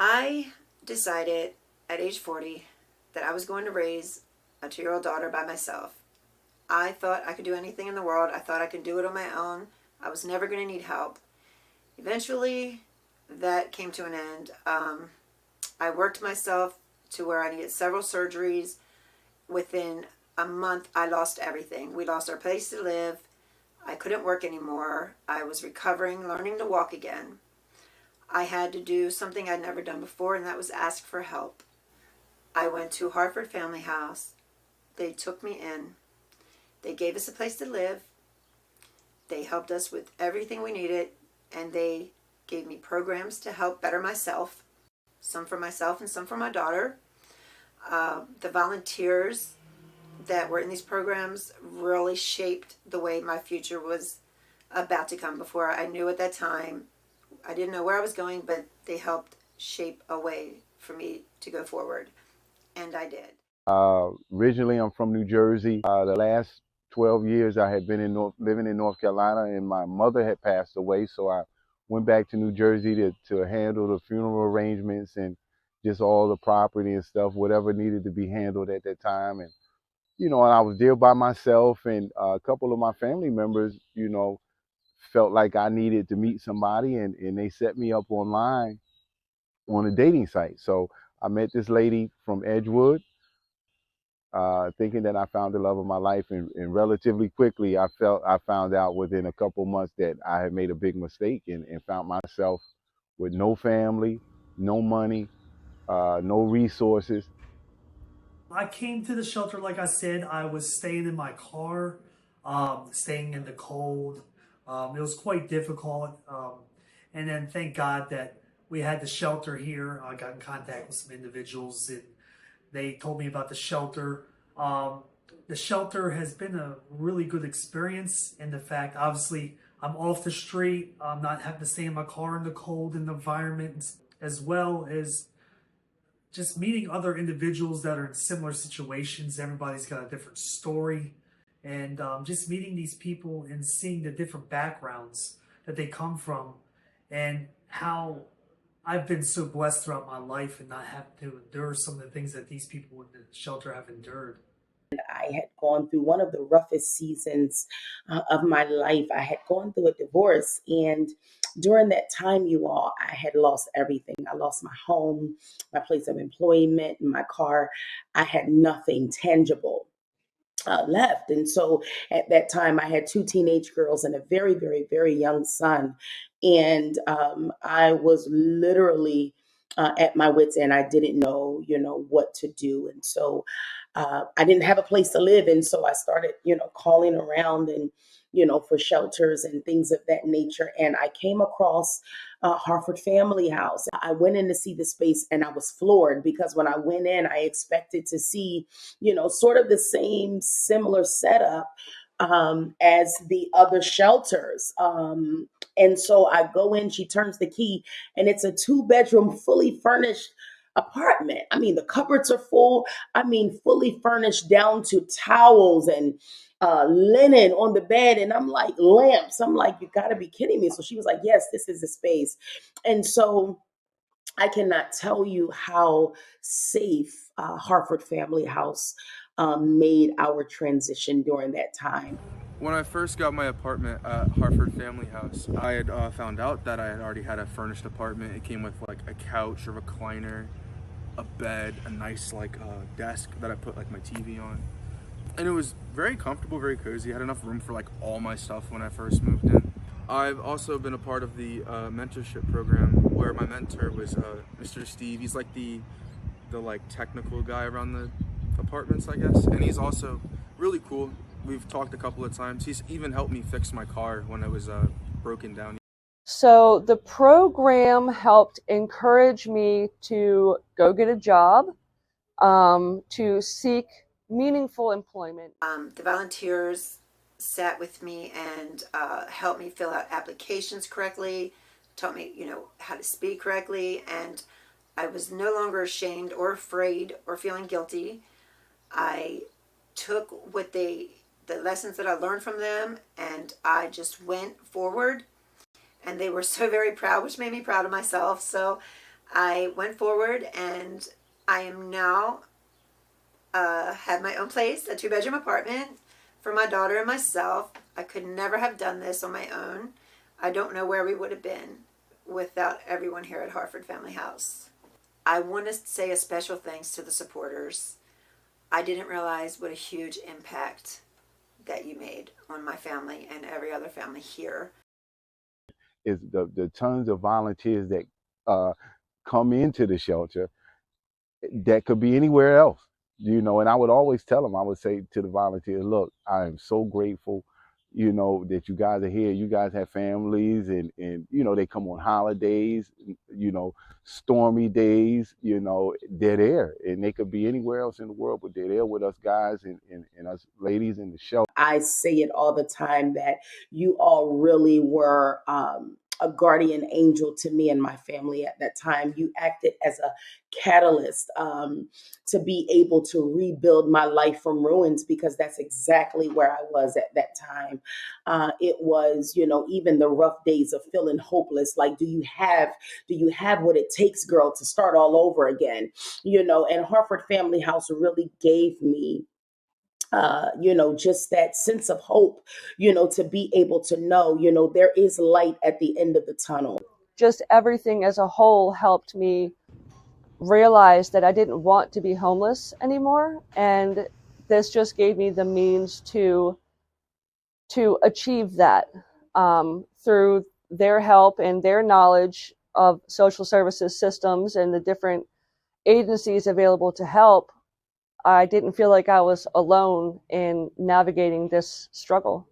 I decided at age 40 that I was going to raise a 2-year-old daughter by myself. I thought I could do anything in the world. I thought I could do it on my own. I was never going to need help. Eventually, that came to an end. I worked myself to where I needed several surgeries. Within a month, I lost everything. We lost our place to live. I couldn't work anymore. I was recovering, learning to walk again. I had to do something I'd never done before, and that was ask for help. I went to Harford Family House. They took me in. They gave us a place to live. They helped us with everything we needed, and they gave me programs to help better myself, some for myself and some for my daughter. The volunteers that were in these programs really shaped the way my future was about to come. Before I knew at that time, I didn't know where I was going, but they helped shape a way for me to go forward, and I did. Originally, I'm from New Jersey. The last 12 years I had been living in North Carolina, and my mother had passed away, so I went back to New Jersey to handle the funeral arrangements and just all the property and stuff, whatever needed to be handled at that time. And and I was there by myself, and a couple of my family members, felt like I needed to meet somebody, and they set me up online on a dating site. So I met this lady from Edgewood, thinking that I found the love of my life, and relatively quickly I found out within a couple months that I had made a big mistake, and found myself with no family, no money, no resources. I came to the shelter, like I said, I was staying in my car, staying in the cold. It was quite difficult. And then thank God that we had the shelter here. I got in contact with some individuals and they told me about the shelter. The shelter has been a really good experience in the fact, obviously, I'm off the street. I'm not having to stay in my car in the cold environment, as well as just meeting other individuals that are in similar situations. Everybody's got a different story. And just meeting these people and seeing the different backgrounds that they come from, and how I've been so blessed throughout my life and not have to endure some of the things that these people in the shelter have endured. I had gone through one of the roughest seasons of my life. I had gone through a divorce, and during that time, you all, I had lost everything. I lost my home, my place of employment, my car. I had nothing tangible left. And so at that time, I had two teenage girls and a very, very, very young son. And I was literally at my wits' end. I didn't know, what to do. And so I didn't have a place to live. And so I started, calling around and, for shelters and things of that nature. And I came across Harford Family House. I went in to see the space and I was floored, because when I went in, I expected to see, sort of the same similar setup as the other shelters. And so I go in, she turns the key, and it's a 2-bedroom, fully furnished apartment. I mean, the cupboards are full. I mean, fully furnished down to towels and linen on the bed. And I'm like, lamps. I'm like, you got to be kidding me. So she was like, yes, this is the space. And so I cannot tell you how safe Harford Family House made our transition during that time. When I first got my apartment at Harford Family House, I had found out that I had already had a furnished apartment. It came with like a couch, a recliner, a bed, a nice desk that I put like my TV on. And it was very comfortable, very cozy. I had enough room for like all my stuff when I first moved in. I've also been a part of the mentorship program, where my mentor was Mr. Steve. He's like the like technical guy around the apartments, I guess. And he's also really cool. We've talked a couple of times. He's even helped me fix my car when it was broken down. So the program helped encourage me to go get a job, to seek meaningful employment. The volunteers sat with me and helped me fill out applications correctly, taught me, how to speak correctly, and I was no longer ashamed or afraid or feeling guilty. I took the lessons that I learned from them, and I just went forward, and they were so very proud, which made me proud of myself. So I went forward, and I am now have my own place, a 2-bedroom apartment for my daughter and myself. I could never have done this on my own. I don't know where we would have been without everyone here at Harford Family House. I want to say a special thanks to the supporters. I didn't realize what a huge impact that you made on my family and every other family here. Is the tons of volunteers that come into the shelter that could be anywhere else, and I would always tell them, I would say to the volunteers, look, I am so grateful, that you guys are here. You guys have families, and they come on holidays, stormy days, they're there, and they could be anywhere else in the world, but they're there with us guys and us ladies in the shelter. I say it all the time that you all really were a guardian angel to me and my family at that time. You acted as a catalyst to be able to rebuild my life from ruins, because that's exactly where I was at that time. It was, even the rough days of feeling hopeless. Like, do you have what it takes, girl, to start all over again? And Harford Family House really gave me just that sense of hope, to be able to know, there is light at the end of the tunnel. Just everything as a whole helped me realize that I didn't want to be homeless anymore. And this just gave me the means to achieve that through their help and their knowledge of social services systems and the different agencies available to help. I didn't feel like I was alone in navigating this struggle.